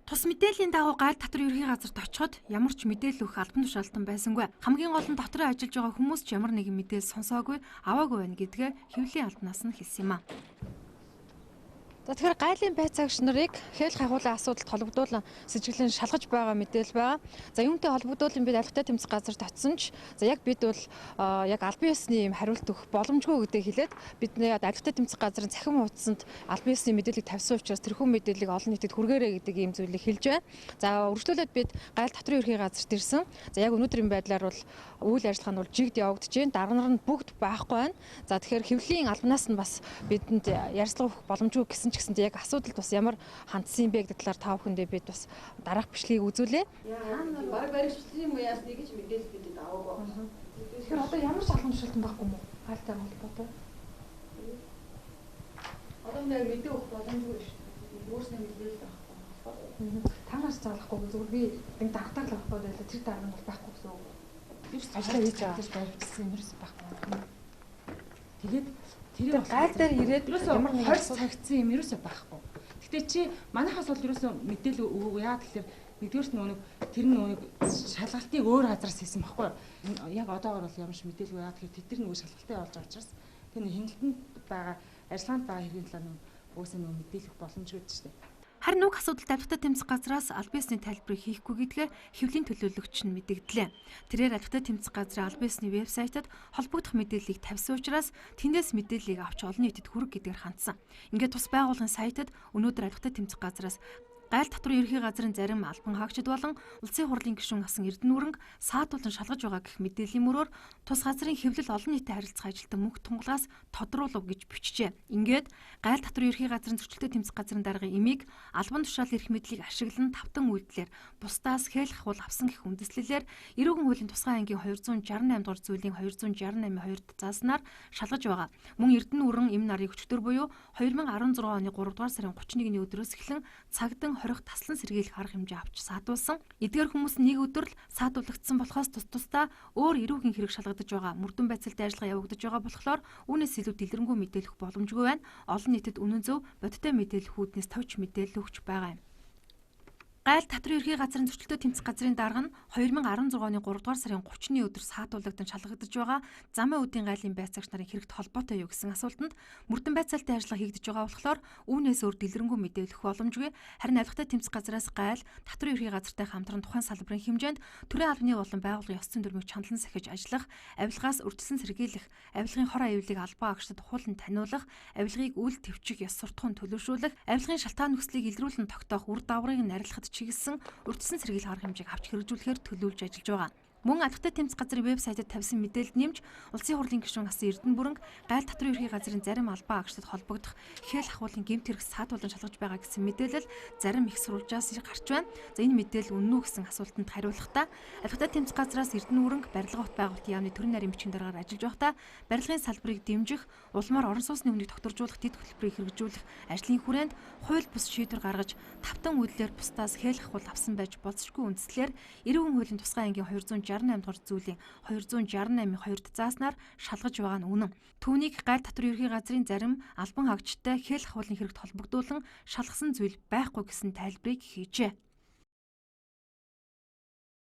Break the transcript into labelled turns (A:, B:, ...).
A: Тус мэдээллийн дагуу гайл татвар ерхий газарт очиход ямар ч мэдээлэл өгөх албан тушаалтан байсангүй. Хамгийн гол нь дотроо ажиллаж байгаа хүмүүс ч ямар нэгэн мэдээлэл сонсоогүй, аваагүй байна гэдгээ хэвлэлийн албанаас нь хэлсэн юм а.
B: За тэгэхээр гайлын байцаагч нарыг хээлх агуулгын асуудалд холбогдуулан сэжиглэн шалгаж байгаа мэдээлэл байгаа. За юунтэй холбогдуулан бид албатай тэмцэх газарт очсон ч яг бид бол яг албан ёсны юм хариулт өгөх боломжгүй гэдгийг хэлээд бидний албатай тэмцэх газрын цахим хуудсанд албан ёсны мэдээллийг тавьсан учраас тэрхүү мэдээллийг олон нийтэд хүргээрэй гэдэг ийм зүйлийг хэлж байна. За үргэлжлүүлээд бид гайл татварын ерхий газарт ирсэн. За яг өнөөдрийн байдлаар бол үйл ажиллагаа нь бол жигд явагдаж байна. Дарга нар нь бүгд байхгүй байна. За тэгэхээр хэвлэлийн албанаас нь бас бидэнд ярилцлага өгөх боломжгүй гэсэн гэсэндээ яг асуудалд бас ямар хандсан юм бэ гэдэг талаар та бүхэндээ бид бас дараах бичлэгийг үзүүлээ.
C: Бараг баригчлалын маяас нэг ч мэдээлэл бидэд аваагүй.
B: Тэгэхээр одоо ямар ч албан тушаалтан байхгүй юм уу? Гайлтай холбоотой.
C: Одоо нэг мэдээ өгөх боломжгүй шүү дээ. Өөрснөө мэдээлэл авахгүй.
B: Танаас заалахгүй зүгээр би нэг даргатаар л авахгүй байлаа. Тэр дарга нь бол байхгүй гэсэн үг.
C: Тэр
B: ажлаа хийж байгаа юм ерөөс байхгүй.
D: Тэгээд тэр
B: гайл дээр ирээд
D: ямар нэг цагцсан юм ерөөсөө байхгүй. Гэтэ чи манайхаас бол ерөөсөө мэдээлэл өгөөгүй. Яа тэгэхээр нэгдүгээрт тэр нүг шалгалтыг өөр газараас хийсэн байхгүй. Яг одоогор бол ямар ч мэдээлгүй. Яа тэгэхээр тэд нар нөгөө шалгалтыг олж авч учраас тэр хяналтанд байгаа ажиллагаанд байгаа хэргийн талаар уусаа нөгөө мэдээлэх боломжгүй дээ шүү дээ.
A: Харин уг асуудалд албатай тэмцэх газраас албан ёсны тайлбарыг хийхгүй гэдгээ хэвлэлийн төлөөлөгч нь мэдэгдлээ. Тэрээр албатай тэмцэх газрын албан ёсны вебсайтад холбогдох мэдээллийг тавьсан учраас тэндээс мэдээллийг авч олон нийтэд хүргэх гэдгээр хандсан. Ингээд тус байгууллагын сайтад өнөөдөр албатай тэмцэх газраас гайл татварын ерхий газрын зарим албан хаагчид болон улсын хурлын гишүүн асан Эрдэнэ Үүрэнг саатуулан шалгаж байгаа гэх мэдээллийн мөрөөр тус газрын хэвлэл олон нийтэд харилцах ажилтан мөнх тунгалаас тодруулав гэж бичжээ. Ингээд гайл татварын ерхий газрын зөрчилдөй тэмцэх газрын даргын эмийг албан тушаал эрх мэдлийг ашиглан тавтан үйлдэлээр бусдаас хээлх хул авсан гэх үндэслэлээр эрүүгийн хуулийн тусгай ангийн 268 дугаар зүйлийн 268-2-д зааснаар шалгаж байгаа. Мөн Эрдэнэ Үүрэн эм нарыг өчтөр буюу 2016 оны 3 дугаар сарын 31-ний өдрөөс эхлэн цагдан хорих таслан сэргийлэх арга хэмжээ авч саатуулсан. Эдгээр хүмүүс нэг өдөр л саатуулагдсан болохоос тусдаа өөр эрүүгийн хэрэг шалгагдаж байгаа. Мөрдөн байцаалтай ажиллагаа явагдаж байгаа болохоор үүнээс илүү дэлгэрэнгүй мэдээлэх боломжгүй байна. Олон нийтэд үнэн зөв бодиттой мэдээлэл хүүднээс товч мэдээлэл өгч байгаа юм. Гайл татварын ерхий газрын зөрчилдөй тэмцэх газрын дарга нь 2016 оны 3 дугаар сарын 30-ны өдөр саатуулагдсан шалгагдаж байгаа замын үдийн гайлын байцаагч нарын хэрэгт холбоотой юу гэсэн асуултанд мөрдөн байцаалтай ажиллагаа хийгдэж байгаа болохоор үүнээс өөр дэлгэрэнгүй мэдээлэх боломжгүй. Харин албатай тэмцэх газраас гайл татварын ерхий газартай хамтран тухайн салбарын хэмжээнд төрийн албаны болон байгууллагын ёс зүйн дүрмийг чандлан сахиж ажиллах, авилгаас урьдчилан сэргийлэх, авилгын хор аюулыг албан агштад хуулан таниулах, авилгыг үйл төвчих ёс суртахуун төлөвшүүлэх, авилгын шалтгаан нөхцөлийг илрүүлэн тогтоох, үр дагаврыг нарилахад чиглэсэн урьдчилан сэргийлэх арга хэмжээг авч хэрэгжүүлэхээр төлөвлөж ажиллаж байгаа. Мөн албатай тэмцэх газрын вебсайтад тавьсан мэдээлэлд нэмж улсын хурлын гишүүн асан Эрдэнэ Бүрэнг гайл татварын ерхий газрын зарим албан агштад холбогдох хээлх агуулгын гэмт хэрэг саатуулан шалгаж байгаа гэсэн мэдээлэл зарим их сурвалжаас гарч байна. За энэ мэдээлэл үнэн үү гэсэн асуултанд хариулахдаа албатай тэмцэх газраас Эрдэнэ Бүрэнг барилга бот байгуулалтын яамны төрийн нарийн бичгийн дараагаар ажиллаж байхдаа барилгын салбарыг дэмжих, улмаар орон сууцны өмнөийг тогтворжуулах дэд хөтөлбөрийг хэрэгжүүлэх ажлын хүрээнд хууль бус шийдвэр гаргаж тавтан үйлдэлээр бусдаас хээлх агуул авсан байж болцшгүй үндслээр эрүүгийн хуулийн тусгай ангийн 268 дугаар зүйлийн 268-2-д зааснаар шалгаж байгаа нь үнэн. Түүнийг гайл татварын ерхий газрын зарим албан хаагчтай хээлх хуулийн хэрэгт холбогдуулан шалгасан зүйл байхгүй гэсэн тайлбарыг хийжээ.